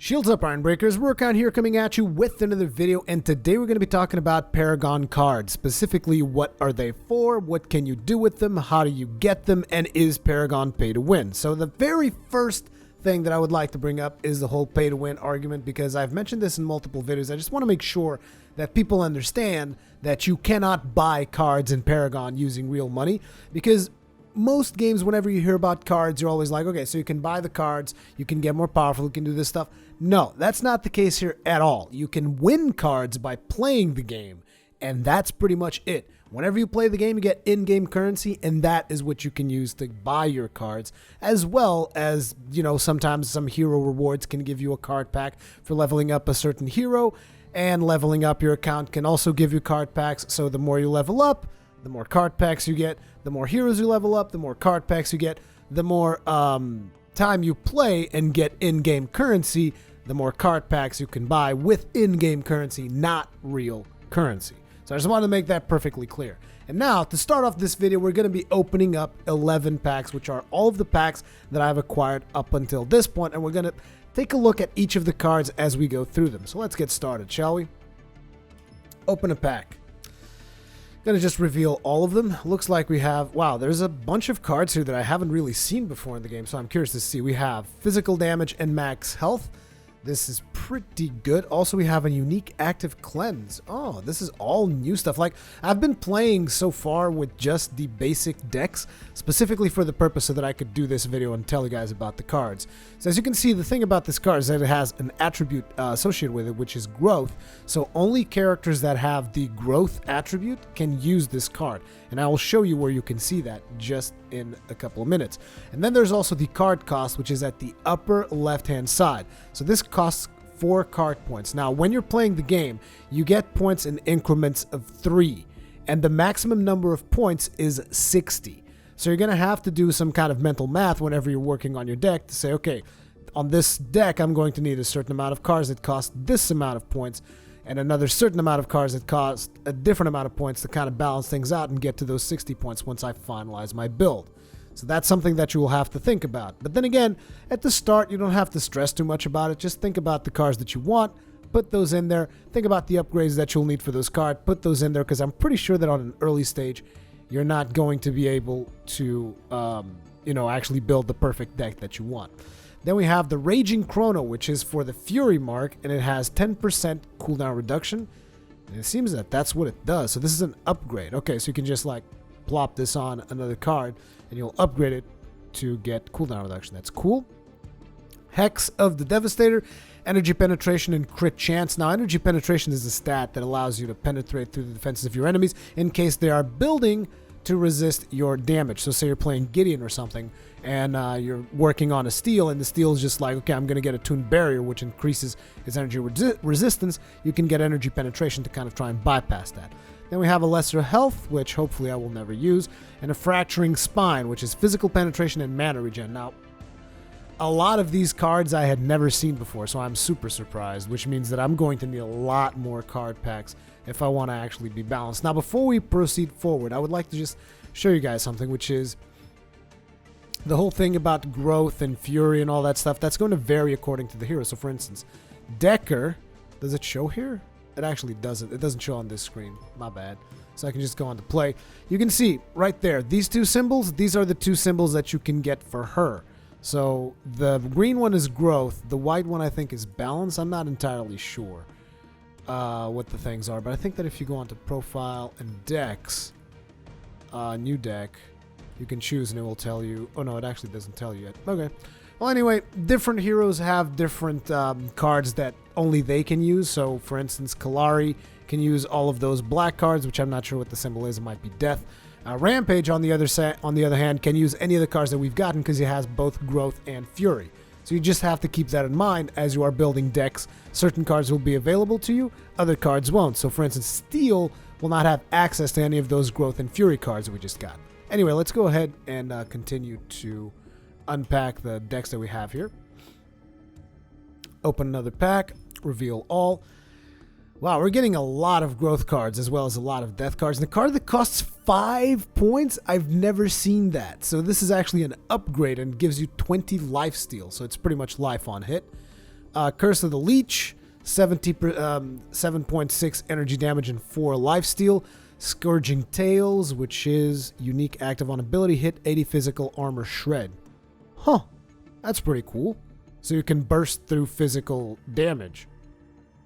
Shields up, Iron Breakers. Workout here coming at you with another video, and today we're going to be talking about Paragon cards. Specifically, what are they for, what can you do with them, how do you get them, and is Paragon pay to win? So the very first thing that I would like to bring up is the whole pay to win argument, because I've mentioned this in multiple videos. I just want to make sure that people understand that you cannot buy cards in Paragon using real money, because most games, whenever you hear about cards, you're always like, okay, so you can buy the cards, you can get more powerful, you can do this stuff. No, that's not the case here at all. You can win cards by playing the game, and that's pretty much it. Whenever you play the game, you get in-game currency, and that is what you can use to buy your cards, as well as, you know, sometimes some hero rewards can give you a card pack for leveling up a certain hero, and leveling up your account can also give you card packs, so the more you level up, the more card packs you get, the more heroes you level up, the more card packs you get, the more time you play and get in-game currency, the more card packs you can buy with in-game currency, not real currency. So I just wanted to make that perfectly clear. And now, to start off this video, we're going to be opening up 11 packs, which are all of the packs that I've acquired up until this point, and we're going to take a look at each of the cards as we go through them. So let's get started, shall we? Open a pack. Gonna just reveal all of them. Looks like we have, wow, there's a bunch of cards here that I haven't really seen before in the game, so I'm curious to see. We have physical damage and max health. This is pretty good. Also, we have a unique active cleanse. Oh, this is all new stuff. Like, I've been playing so far with just the basic decks, specifically for the purpose so that I could do this video and tell you guys about the cards. So as you can see, the thing about this card is that it has an attribute associated with it, which is growth. So only characters that have the growth attribute can use this card. And I will show you where you can see that just in a couple of minutes. And then there's also the card cost, which is at the upper left-hand side. So this costs 4 card points. Now, when you're playing the game, you get points in increments of 3, and the maximum number of points is 60. So you're going to have to do some kind of mental math whenever you're working on your deck to say, okay, on this deck, I'm going to need a certain amount of cards that cost this amount of points, and another certain amount of cards that cost a different amount of points to kind of balance things out and get to those 60 points once I finalize my build. So that's something that you will have to think about. But then again, at the start, you don't have to stress too much about it. Just think about the cards that you want, put those in there. Think about the upgrades that you'll need for those cards, put those in there, because I'm pretty sure that on an early stage, you're not going to be able to, actually build the perfect deck that you want. Then we have the Raging Chrono, which is for the Fury mark, and it has 10% cooldown reduction. And it seems that that's what it does. So this is an upgrade. Okay, so you can just like plop this on another card, and you'll upgrade it to get cooldown reduction. That's cool. Hex of the Devastator, energy penetration and crit chance. Now, energy penetration is a stat that allows you to penetrate through the defenses of your enemies in case they are building to resist your damage. So say you're playing Gideon or something, and you're working on a steel, and the steel is just like, okay, I'm going to get a tuned barrier, which increases its energy resistance. You can get energy penetration to kind of try and bypass that. Then we have a lesser health, which hopefully I will never use, and a fracturing spine, which is physical penetration and mana regen. Now, a lot of these cards I had never seen before, so I'm super surprised, which means that I'm going to need a lot more card packs if I want to actually be balanced. Now, before we proceed forward, I would like to just show you guys something, which is the whole thing about growth and fury and all that stuff. That's going to vary according to the hero. So, for instance, Decker, does it show here? It actually doesn't. It doesn't show on this screen. My bad. So I can just go on to play. You can see right there, these two symbols, these are the two symbols that you can get for her. So the green one is growth. The white one, I think, is balance. I'm not entirely sure what the things are, but I think that if you go onto profile and decks, new deck, you can choose and it will tell you. Oh no, it actually doesn't tell you yet. Okay. Well, anyway, different heroes have different cards that only they can use. So, for instance, Kalari can use all of those black cards, which I'm not sure what the symbol is. It might be death. Rampage, on the other hand, can use any of the cards that we've gotten because he has both growth and fury. So you just have to keep that in mind as you are building decks. Certain cards will be available to you, other cards won't. So, for instance, Steel will not have access to any of those growth and fury cards that we just got. Anyway, let's go ahead and continue to unpack the decks that we have here. Open another pack, reveal all. Wow, we're getting a lot of growth cards as well as a lot of death cards. And the card that costs 5 points, I've never seen that. So this is actually an upgrade and gives you 20 life steal. So it's pretty much life on hit. Curse of the Leech, 7.6 energy damage and 4 lifesteal. Scourging Tails, which is unique active on ability, hit 80 physical armor shred. Huh, that's pretty cool. So you can burst through physical damage,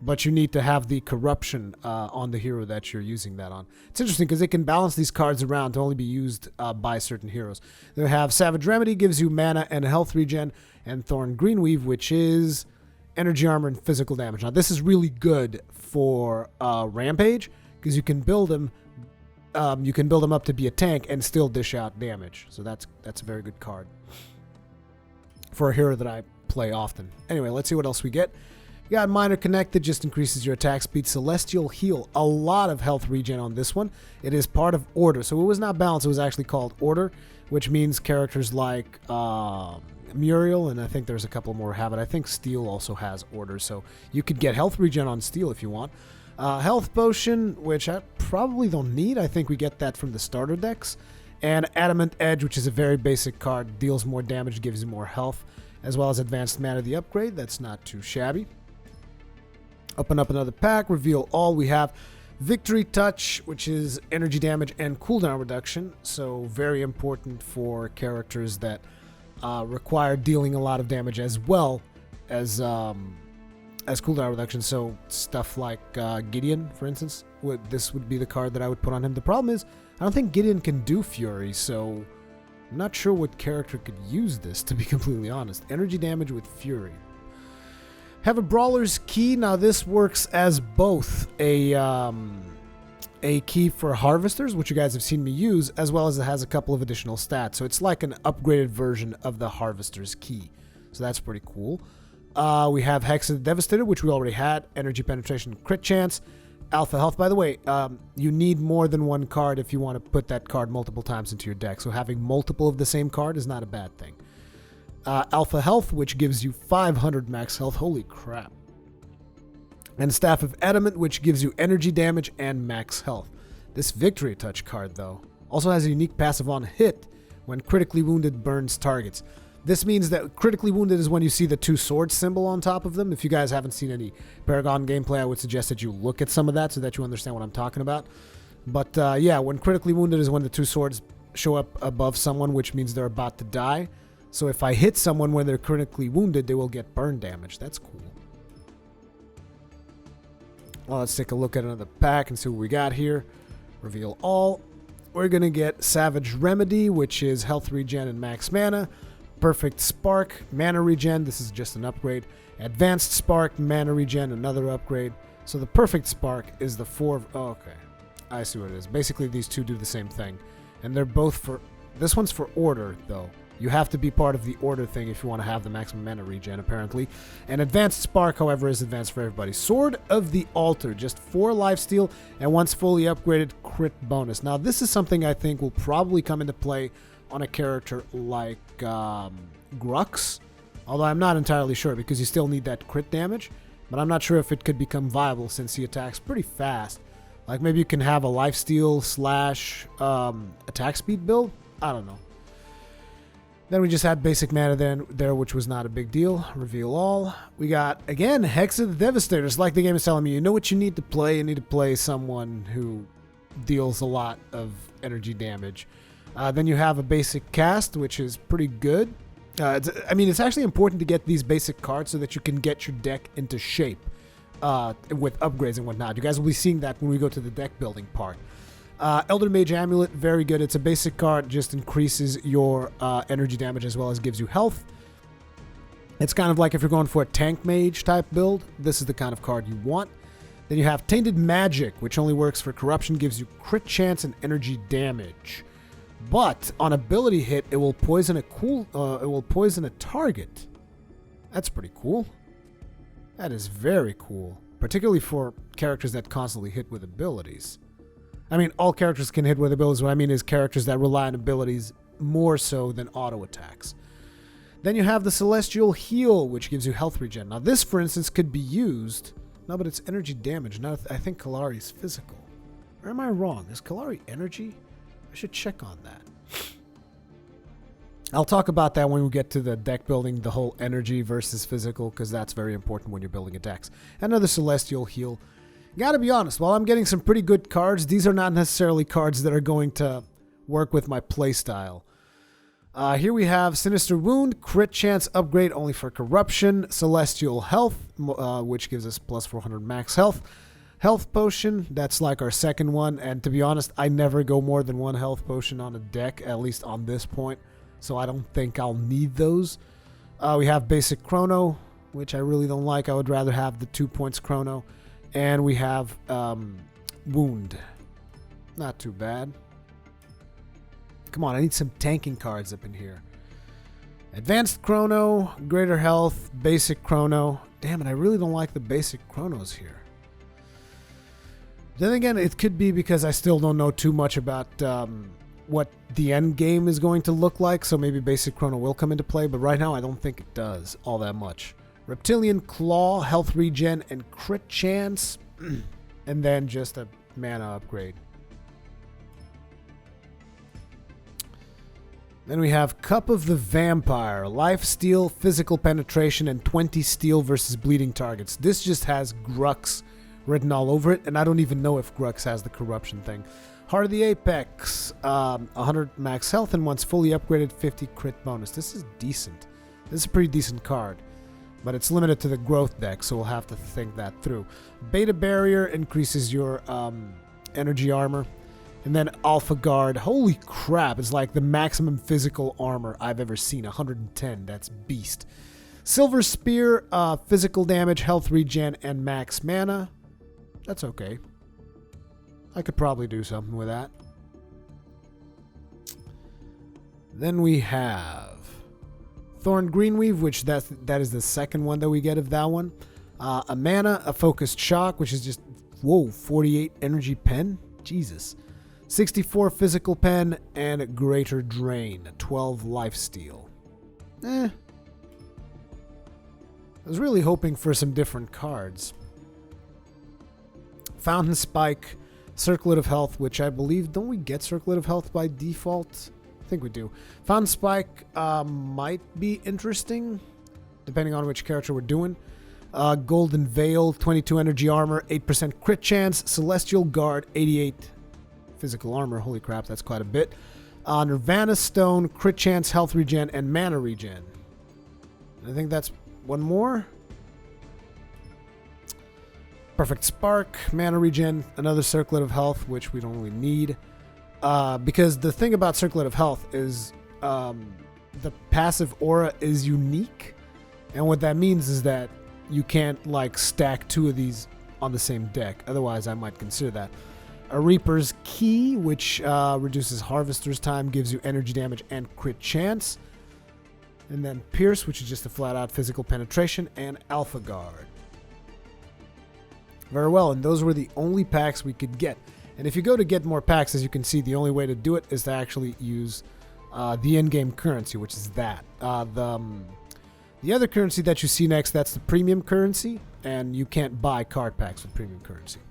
but you need to have the corruption on the hero that you're using that on. It's interesting because they can balance these cards around to only be used by certain heroes. They have Savage Remedy, gives you mana and health regen, and Thorn Greenweave, which is energy armor and physical damage. Now this is really good for Rampage because you can build him. You can build him up to be a tank and still dish out damage. So that's a very good card for a hero that I play often. Anyway, let's see what else we get. You got Minor Connected, just increases your attack speed. Celestial Heal, a lot of health regen on this one. It is part of Order, so it was not balanced. It was actually called Order, which means characters like Muriel, and I think there's a couple more have it. I think Steel also has Order, so you could get health regen on Steel if you want. Health Potion, which I probably don't need. I think we get that from the starter decks. And Adamant Edge, which is a very basic card. Deals more damage, gives you more health, as well as Advanced Mana, the upgrade. That's not too shabby. Open up another pack. Reveal all. We have Victory Touch, which is energy damage and cooldown reduction. So very important for characters that require dealing a lot of damage as well as cooldown reduction. So stuff like Gideon, for instance, this would be the card that I would put on him. The problem is I don't think Gideon can do Fury, so I'm not sure what character could use this, to be completely honest. Energy damage with Fury. Have a Brawler's Key. Now this works as both a key for Harvesters, which you guys have seen me use, as well as it has a couple of additional stats. So it's like an upgraded version of the Harvester's Key. So that's pretty cool. We have Hex of the Devastator, which we already had. Energy Penetration, Crit Chance. Alpha Health. By the way, you need more than one card if you want to put that card multiple times into your deck. So having multiple of the same card is not a bad thing. Alpha Health, which gives you 500 max health. Holy crap. And Staff of Adamant, which gives you energy damage and max health. This Victory Touch card, though, also has a unique passive on hit. When critically wounded, burns targets. This means that critically wounded is when you see the 2 swords symbol on top of them. If you guys haven't seen any Paragon gameplay, I would suggest that you look at some of that so that you understand what I'm talking about. But yeah, when critically wounded is when the 2 swords show up above someone, which means they're about to die. So if I hit someone when they're critically wounded, they will get burn damage. That's cool. Well, let's take a look at another pack and see what we got here. Reveal all. We're going to get Savage Remedy, which is health regen and max mana. Perfect Spark, mana regen. This is just an upgrade. Advanced Spark, mana regen, another upgrade. So the Perfect Spark is the 4... Oh, okay. I see what it is. Basically, these two do the same thing. And they're both for... This one's for Order, though. You have to be part of the Order thing if you want to have the maximum mana regen, apparently. And Advanced Spark, however, is advanced for everybody. Sword of the Altar, just 4 lifesteal, and once fully upgraded, crit bonus. Now, this is something I think will probably come into play on a character like Grux, although I'm not entirely sure because you still need that crit damage, but I'm not sure if it could become viable since he attacks pretty fast. Like maybe you can have a lifesteal / attack speed build? I don't know. Then we just had basic mana there, which was not a big deal. Reveal all. We got, again, Hex of the Devastator. It's like the game is telling me, you know what you need to play? You need to play someone who deals a lot of energy damage. Then you have a basic cast, which is pretty good. I mean, it's actually important to get these basic cards so that you can get your deck into shape with upgrades and whatnot. You guys will be seeing that when we go to the deck building part. Elder Mage Amulet, very good. It's a basic card, just increases your energy damage as well as gives you health. It's kind of like if you're going for a tank mage type build, this is the kind of card you want. Then you have Tainted Magic, which only works for corruption, gives you crit chance and energy damage. But on ability hit, it will poison a target. That's pretty cool. That is very cool, particularly for characters that constantly hit with abilities. I mean, all characters can hit with abilities. What I mean is characters that rely on abilities more so than auto attacks. Then you have the Celestial Heal, which gives you health regen. Now this, for instance, could be used. No, but it's energy damage. Now I think Kalari is physical. Or am I wrong? Is Kalari energy? I should check on that. I'll talk about that when we get to the deck building, the whole energy versus physical, because that's very important when you're building a dex. Another Celestial Heal. Gotta be honest, while I'm getting some pretty good cards, these are not necessarily cards that are going to work with my playstyle. Here we have Sinister Wound, Crit Chance upgrade only for Corruption, Celestial Health, which gives us plus 400 max health. Health Potion, that's like our second one, and to be honest, I never go more than one Health Potion on a deck, at least on this point, so I don't think I'll need those. We have Basic Chrono, which I really don't like. I would rather have the 2 points Chrono. And we have Wound. Not too bad. Come on, I need some tanking cards up in here. Advanced Chrono, Greater Health, Basic Chrono. Damn it, I really don't like the Basic Chronos here. Then again, it could be because I still don't know too much about what the end game is going to look like, so maybe Basic Chrono will come into play, but right now I don't think it does all that much. Reptilian Claw, Health Regen, and Crit Chance, and then just a mana upgrade. Then we have Cup of the Vampire, Life Steal, Physical Penetration, and 20 Steel versus Bleeding targets. This just has Grux written all over it, and I don't even know if Grux has the corruption thing. Heart of the Apex, 100 max health, and once fully upgraded, 50 crit bonus. This is decent. This is a pretty decent card, but it's limited to the growth deck, so we'll have to think that through. Beta Barrier increases your energy armor. And then Alpha Guard, holy crap, is like the maximum physical armor I've ever seen, 110, that's beast. Silver Spear, physical damage, health regen, and max mana. That's okay. I could probably do something with that. Then we have Thorn Greenweave, which that is the second one that we get of that one. A mana, a focused shock, which is just, whoa, 48 energy pen? Jesus. 64 physical pen, and a greater drain, 12 lifesteal. I was really hoping for some different cards. Fountain Spike, Circlet of Health, which I believe, don't we get Circlet of Health by default? I think we do. Fountain Spike might be interesting, depending on which character we're doing. Golden Veil, 22 energy armor, 8% crit chance. Celestial Guard, 88 physical armor. Holy crap, that's quite a bit. Nirvana Stone, crit chance, health regen, and mana regen. I think that's one more. Perfect Spark, mana regen, another Circlet of Health, which we don't really need. Because the thing about Circlet of Health is the passive aura is unique. And what that means is that you can't like stack two of these on the same deck. Otherwise, I might consider that. A Reaper's Key, which reduces Harvester's time, gives you energy damage and crit chance. And then Pierce, which is just a flat-out physical penetration, and Alpha Guard. Very well, and those were the only packs we could get. And if you go to get more packs, as you can see, the only way to do it is to actually use the in-game currency, which is that. The other currency that you see next, that's the premium currency, and you can't buy card packs with premium currency.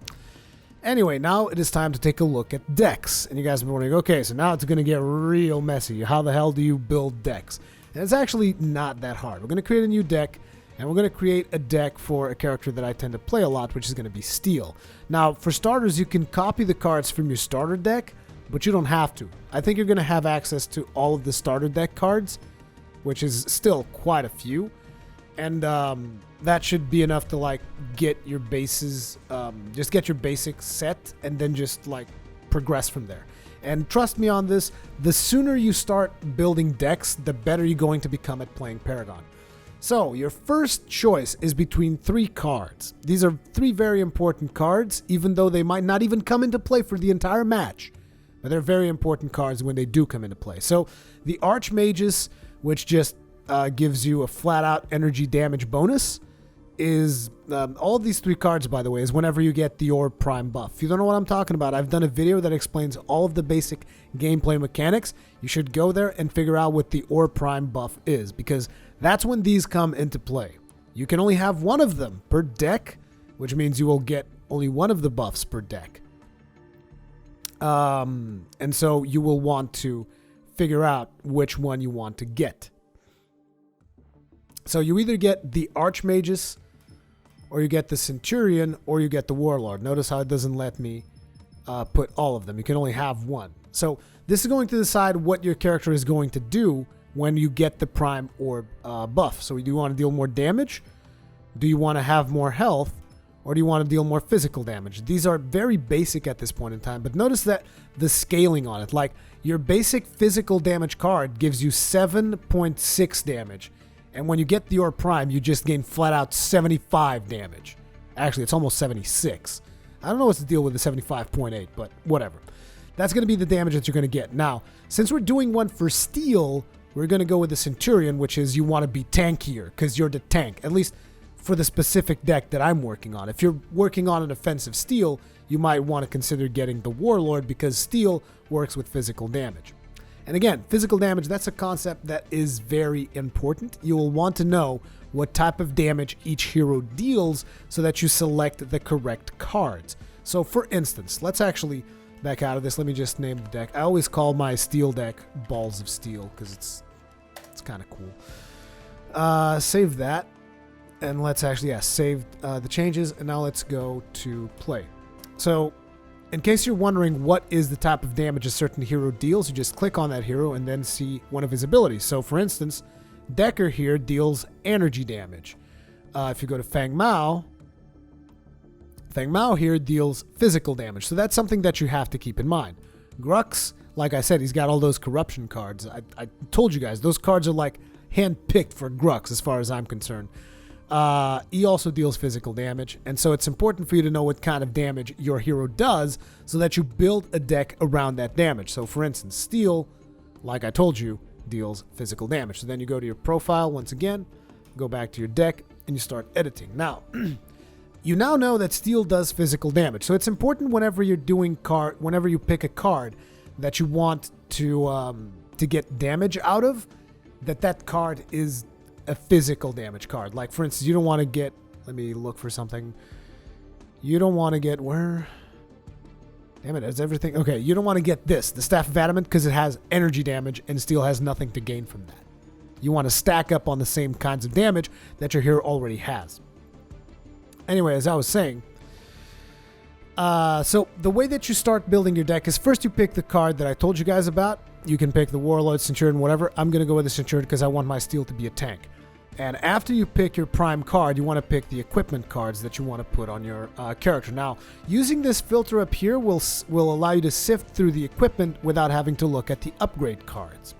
Anyway, now it is time to take a look at decks. And you guys have been wondering, okay, so now it's going to get real messy. How the hell do you build decks? And it's actually not that hard. We're going to create a new deck, and we're going to create a deck for a character that I tend to play a lot, which is going to be Steel. Now, for starters, you can copy the cards from your starter deck, but you don't have to. I think you're going to have access to all of the starter deck cards, which is still quite a few. And that should be enough to like get your bases, just get your basics set, and then just like progress from there. And trust me on this, the sooner you start building decks, the better you're going to become at playing Paragon. So your first choice is between 3 cards. These are 3 very important cards, even though they might not even come into play for the entire match. But they're very important cards when they do come into play. So the Archmages, which just gives you a flat-out energy damage bonus, is all of these 3 cards, by the way, is whenever you get the Orb Prime buff. If you don't know what I'm talking about, I've done a video that explains all of the basic gameplay mechanics. You should go there and figure out what the Orb Prime buff is, because that's when these come into play. You can only have one of them per deck, which means you will get only one of the buffs per deck. And so you will want to figure out which one you want to get. So you either get the Archmagus, or you get the Centurion, or you get the Warlord. Notice how it doesn't let me put all of them. You can only have one. So this is going to decide what your character is going to do when you get the Prime Orb buff. So do you want to deal more damage? Do you want to have more health? Or do you want to deal more physical damage? These are very basic at this point in time, but notice that the scaling on it, like your basic physical damage card gives you 7.6 damage. And when you get the Orb Prime, you just gain flat out 75 damage. Actually, it's almost 76. I don't know what's the deal with the 75.8, but whatever. That's going to be the damage that you're going to get. Now, since we're doing one for steel, we're going to go with the Centurion, which is you want to be tankier because you're the tank, at least for the specific deck that I'm working on. If you're working on an offensive steel, you might want to consider getting the Warlord because steel works with physical damage. And again, physical damage, that's a concept that is very important. You will want to know what type of damage each hero deals so that you select the correct cards. So for instance, let's actually back out of this. Let me just name the deck. I always call my steel deck Balls of Steel because it's kind of cool. Save that. And let's actually, save the changes. And now let's go to play. So in case you're wondering what is the type of damage a certain hero deals, you just click on that hero and then see one of his abilities. So for instance, Decker here deals energy damage. If you go to Fang Mao here deals physical damage. So that's something that you have to keep in mind. Grux, like I said, he's got all those corruption cards. I told you guys, those cards are like hand-picked for Grux as far as I'm concerned. He also deals physical damage, and so it's important for you to know what kind of damage your hero does so that you build a deck around that damage. So for instance, Steel, like I told you, deals physical damage. So then you go to your profile once again, go back to your deck, and you start editing. Now, you now know that Steel does physical damage, so it's important whenever you're doing whenever you pick a card that you want to get damage out of, that card is a physical damage card. Like for instance, you don't want to get, let me look for something. You don't want to get where? Damn it, is everything? Okay, you don't want to get this, the Staff of Adamant, because it has energy damage and Steel has nothing to gain from that. You want to stack up on the same kinds of damage that your hero already has. Anyway, as I was saying, so the way that you start building your deck is first you pick the card that I told you guys about. You can pick the Warlord, Centurion, whatever. I'm going to go with the Centurion because I want my Steel to be a tank. And after you pick your prime card, you want to pick the equipment cards that you want to put on your character. Now, using this filter up here will allow you to sift through the equipment without having to look at the upgrade cards.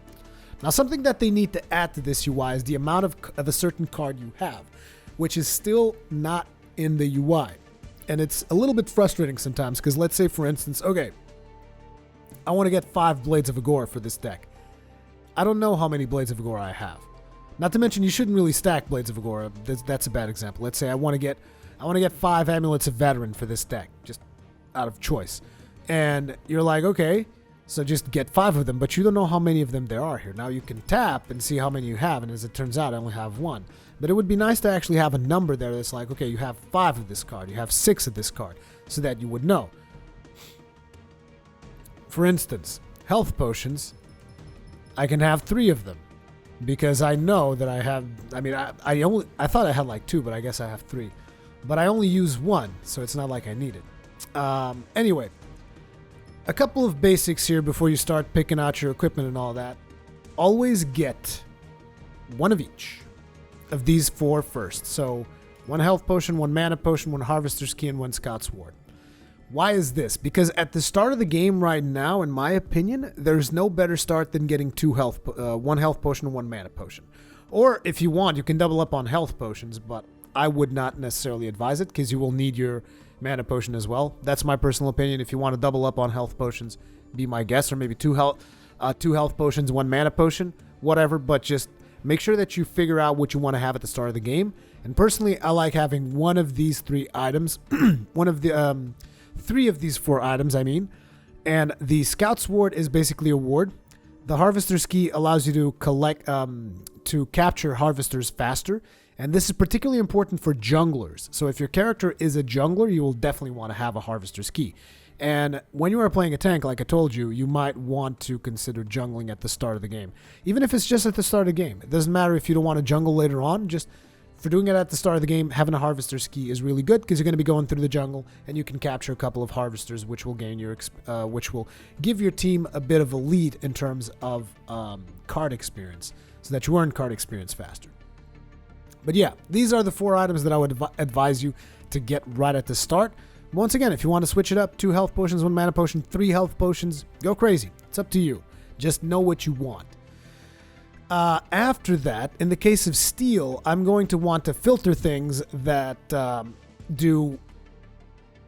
Now, something that they need to add to this UI is the amount of a certain card you have, which is still not in the UI. And it's a little bit frustrating sometimes because let's say, for instance, okay, I want to get 5 Blades of Agora for this deck. I don't know how many Blades of Agora I have. Not to mention, you shouldn't really stack Blades of Agora. That's a bad example. Let's say I want to get 5 Amulets of Veteran for this deck, just out of choice. And you're like, okay, so just get 5 of them, but you don't know how many of them there are here. Now you can tap and see how many you have, and as it turns out, I only have 1. But it would be nice to actually have a number there that's like, okay, you have 5 of this card, you have 6 of this card, so that you would know. For instance, health potions, I can have 3 of them. Because I know that I have, I thought I had like 2, but I guess I have 3. But I only use 1, so it's not like I need it. Anyway, a couple of basics here before you start picking out your equipment and all that. Always get 1 of each of these 4 first. So 1 health potion, 1 mana potion, 1 harvester's key, and 1 scout's ward. Why is this? Because at the start of the game right now, in my opinion, there's no better start than getting 1 health potion and 1 mana potion. Or if you want, you can double up on health potions, but I would not necessarily advise it because you will need your mana potion as well. That's my personal opinion. If you want to double up on health potions, be my guest, or maybe 2 health potions, 1 mana potion, whatever, but just make sure that you figure out what you want to have at the start of the game. And personally, I like having 1 of these 3 items, 3 of these 4 items, and the Scout's Ward is basically a ward. The Harvester's Key allows you to to capture Harvesters faster, and this is particularly important for junglers. So if your character is a jungler, you will definitely want to have a Harvester's Key. And when you are playing a tank, like I told you, you might want to consider jungling at the start of the game. Even if it's just at the start of the game. It doesn't matter if you don't want to jungle later on. Just for doing it at the start of the game, having a Harvester's Key is really good because you're going to be going through the jungle and you can capture a couple of Harvesters, which will gain your, which will give your team a bit of a lead in terms of card experience, so that you earn card experience faster. But yeah, these are the 4 items that I would advise you to get right at the start. Once again, if you want to switch it up, 2 health potions, 1 mana potion, 3 health potions, go crazy. It's up to you. Just know what you want. After that, in the case of steel, I'm going to want to filter things that do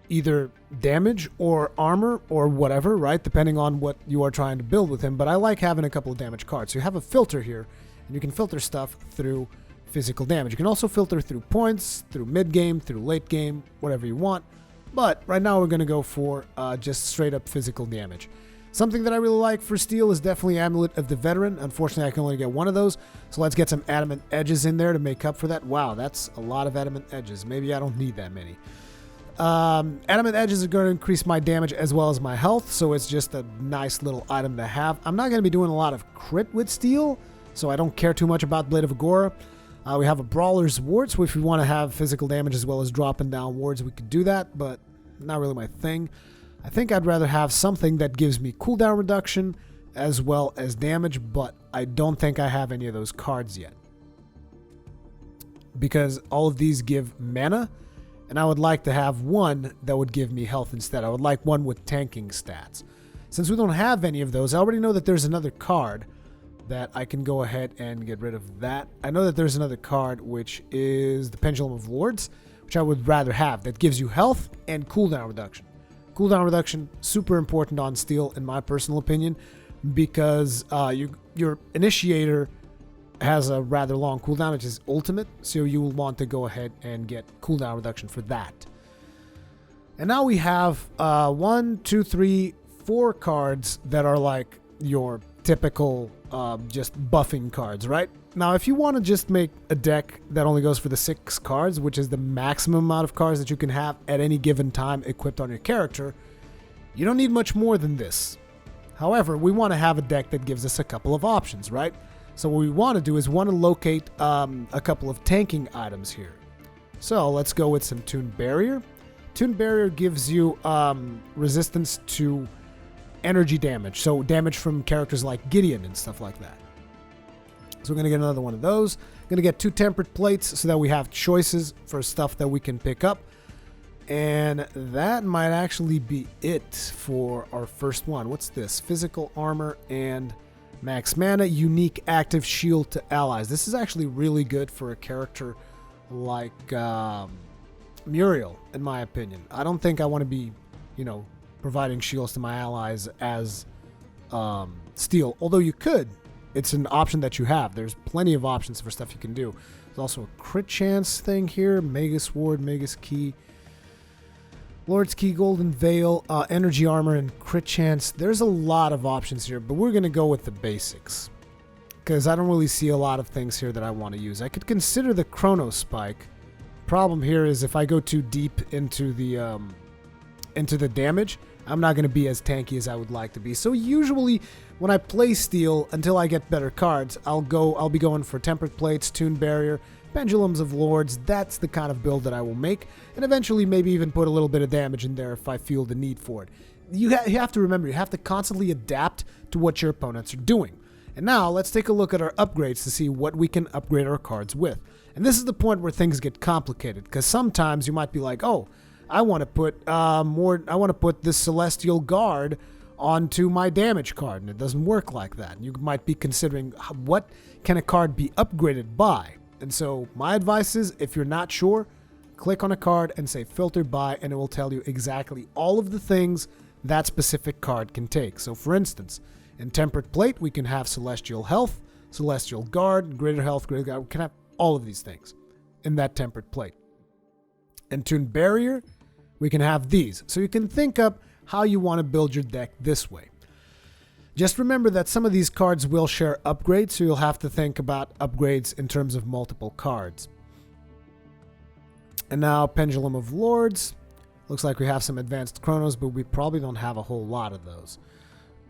either damage or armor or whatever, right? Depending on what you are trying to build with him. But I like having a couple of damage cards. So you have a filter here, and you can filter stuff through physical damage. You can also filter through points, through mid-game, through late game, whatever you want. But right now we're going to go for just straight up physical damage. Something that I really like for steel is definitely Amulet of the Veteran. Unfortunately, I can only get one of those. So let's get some adamant edges in there to make up for that. Wow, that's a lot of adamant edges. Maybe I don't need that many. Adamant edges are going to increase my damage as well as my health. So it's just a nice little item to have. I'm not going to be doing a lot of crit with steel, so I don't care too much about Blade of Agora. We have a Brawler's Ward, so if we want to have physical damage as well as dropping down wards, we could do that, but not really my thing. I think I'd rather have something that gives me cooldown reduction as well as damage, but I don't think I have any of those cards yet. Because all of these give mana, and I would like to have one that would give me health instead. I would like one with tanking stats. Since we don't have any of those, I already know that there's another card that I can go ahead and get rid of that. I know that there's another card, which is the Pendulum of Lords, which I would rather have. That gives you health and cooldown reduction. Cooldown reduction, super important on steel, in my personal opinion, because your initiator has a rather long cooldown, which is ultimate, so you will want to go ahead and get cooldown reduction for that. And now we have 1, 2, 3, 4 cards that are like your typical just buffing cards, right? Now, if you want to just make a deck that only goes for the 6 cards, which is the maximum amount of cards that you can have at any given time equipped on your character, you don't need much more than this. However, we want to have a deck that gives us a couple of options, right? So what we want to do is want to locate a couple of tanking items here. So let's go with some Tune Barrier. Tune Barrier gives you resistance to energy damage, so damage from characters like Gideon and stuff like that. So we're going to get another one of those. Going to get 2 Tempered Plates so that we have choices for stuff that we can pick up. And that might actually be it for our first one. What's this? Physical Armor and Max Mana, Unique Active Shield to Allies. This is actually really good for a character like Muriel, in my opinion. I don't think I want to be, providing shields to my allies as steel, although you could. It's an option that you have. There's plenty of options for stuff you can do. There's also a crit chance thing here, Magus Ward, Magus Key, Lord's Key, Golden Veil, Energy Armor, and crit chance. There's a lot of options here, but we're going to go with the basics because I don't really see a lot of things here that I want to use. I could consider the Chrono Spike. Problem here is if I go too deep into the damage, I'm not going to be as tanky as I would like to be. So usually when I play steel, until I get better cards, I'll be going for Tempered Plates, Tune Barrier, Pendulums of Lords. That's the kind of build that I will make, and eventually maybe even put a little bit of damage in there if I feel the need for it. You have to remember, you have to constantly adapt to what your opponents are doing. And now let's take a look at our upgrades to see what we can upgrade our cards with. And this is the point where things get complicated, because sometimes you might be like, oh, I want to put I want to put this Celestial Guard onto my damage card, and it doesn't work like that. You might be considering what can a card be upgraded by. And so my advice is, if you're not sure, click on a card and say filter by, and it will tell you exactly all of the things that specific card can take. So for instance, in Tempered Plate, we can have Celestial Health, Celestial Guard, Greater Health, Greater Guard. We can have all of these things in that Tempered Plate. In Tune Barrier, we can have these. So you can think up how you want to build your deck this way. Just remember that some of these cards will share upgrades, so you'll have to think about upgrades in terms of multiple cards. And now Pendulum of Lords. Looks like we have some advanced chronos, but we probably don't have a whole lot of those.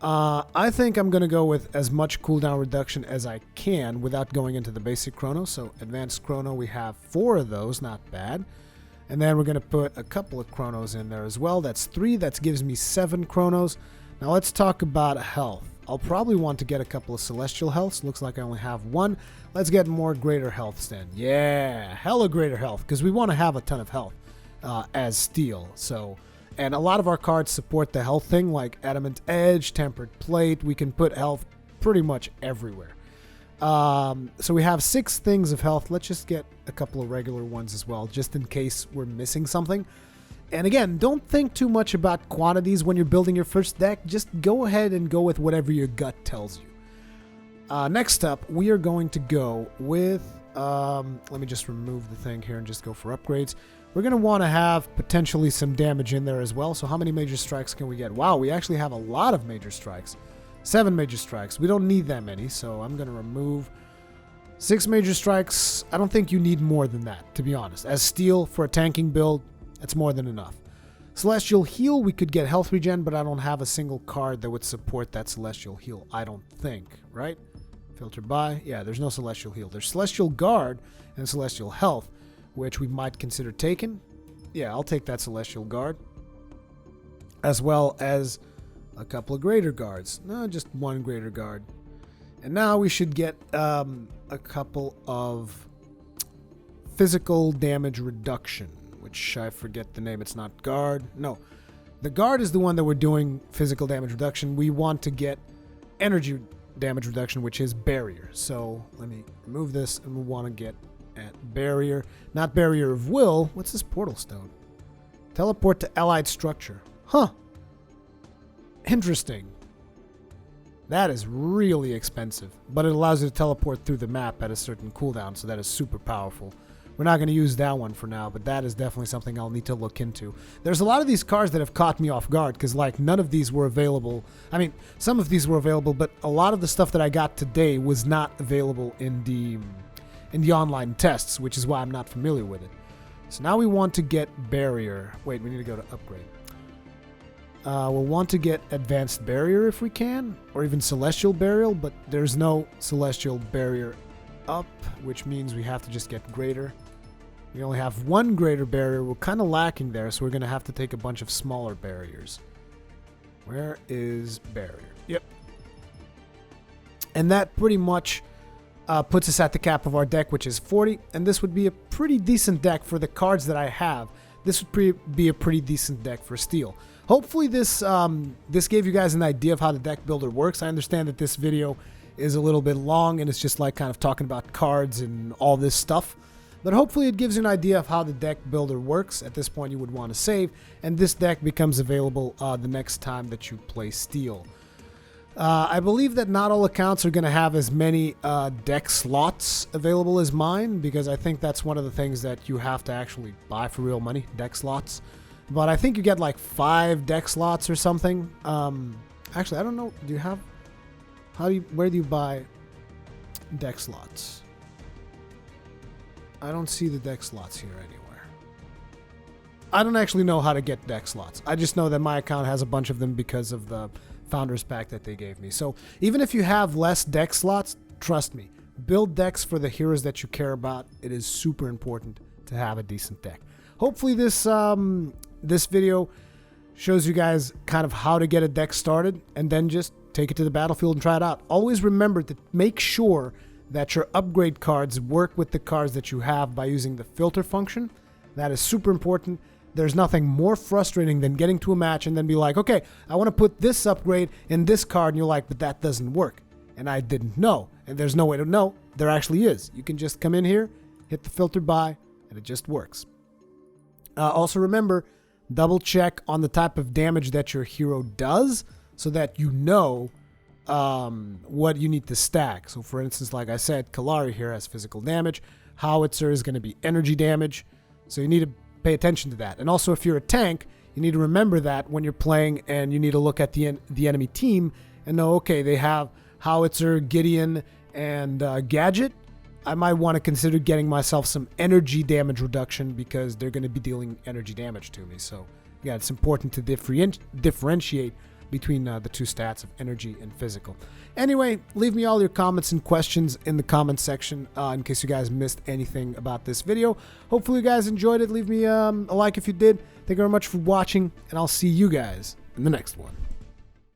I think I'm going to go with as much cooldown reduction as I can without going into the basic chrono. So advanced chrono, we have 4 of those, not bad. And then we're going to put a couple of chronos in there as well. That's 3. That gives me 7 chronos. Now let's talk about health. I'll probably want to get a couple of celestial healths. Looks like I only have 1. Let's get more greater healths then. Yeah, hella greater health, because we want to have a ton of health as steel. So, and a lot of our cards support the health thing, like adamant edge, tempered plate. We can put health pretty much everywhere. So we have 6 things of health. Let's just get a couple of regular ones as well, just in case we're missing something. And again, don't think too much about quantities when you're building your first deck. Just go ahead and go with whatever your gut tells you. Next up, we are going to go with, let me just remove the thing here and just go for upgrades. We're going to want to have potentially some damage in there as well. So how many major strikes can we get? Wow, we actually have a lot of major strikes. 7 major strikes. We don't need that many, so I'm going to remove 6 major strikes. I don't think you need more than that, to be honest. As steel for a tanking build, that's more than enough. Celestial Heal, we could get health regen, but I don't have a single card that would support that Celestial Heal, I don't think, right? Filter by. Yeah, there's no Celestial Heal. There's Celestial Guard and Celestial Health, which we might consider taking. Yeah, I'll take that Celestial Guard. As well as a couple of Greater Guards. No, just 1 Greater Guard. And now we should get a couple of physical damage reduction, which I forget the name. It's not Guard. No, the Guard is the one that we're doing physical damage reduction. We want to get energy damage reduction, which is Barrier. So let me remove this, and we want to get at Barrier. Not Barrier of Will. What's this Portal Stone? Teleport to allied structure. Huh. Interesting. That is really expensive, but it allows you to teleport through the map at a certain cooldown, so that is super powerful. We're not going to use that one for now, but that is definitely something I'll need to look into. There's a lot of these cards that have caught me off guard, because like none of these were available. I mean, some of these were available, but a lot of the stuff that I got today was not available in the online tests, which is why I'm not familiar with it. So now we want to get Barrier. Wait, we need to go to upgrade. We'll want to get Advanced Barrier if we can, or even Celestial Barrier, but there's no Celestial Barrier up, which means we have to just get Greater. We only have 1 Greater Barrier. We're kind of lacking there, so we're going to have to take a bunch of smaller barriers. Where is Barrier? Yep. And that pretty much puts us at the cap of our deck, which is 40, and this would be a pretty decent deck for the cards that I have. This would be a pretty decent deck for Steel. Hopefully this gave you guys an idea of how the deck builder works. I understand that this video is a little bit long and it's just like kind of talking about cards and all this stuff. But hopefully it gives you an idea of how the deck builder works. At this point you would want to save, and this deck becomes available the next time that you play Steel. I believe that not all accounts are going to have as many deck slots available as mine, because I think that's one of the things that you have to actually buy for real money, deck slots. But I think you get like 5 deck slots or something. Actually, I don't know. Do you have... where do you buy deck slots? I don't see the deck slots here anywhere. I don't actually know how to get deck slots. I just know that my account has a bunch of them because of the Founders Pack that they gave me. So even if you have less deck slots, trust me, build decks for the heroes that you care about. It is super important to have a decent deck. Hopefully this video shows you guys kind of how to get a deck started, and then just take it to the battlefield and try it out. Always remember to make sure that your upgrade cards work with the cards that you have by using the filter function. That is super important. There's nothing more frustrating than getting to a match and then be like, okay, I want to put this upgrade in this card, and you're like, but that doesn't work. And I didn't know. And there's no way to know. There actually is. You can just come in here, hit the filter by, and it just works. Also remember, double check on the type of damage that your hero does so that you know what you need to stack. So for instance, like I said, Kalari here has physical damage. Howitzer is going to be energy damage. So you need to pay attention to that. And also if you're a tank, you need to remember that when you're playing, and you need to look at the enemy team and know, okay, they have Howitzer, Gideon, and Gadget. I might want to consider getting myself some energy damage reduction because they're going to be dealing energy damage to me. So Yeah, it's important to differentiate between the two stats of energy and physical. Anyway, leave me all your comments and questions in the comment section in case you guys missed anything about this video. Hopefully you guys enjoyed it. Leave me a like if you did. Thank you very much for watching, and I'll see you guys in the next one.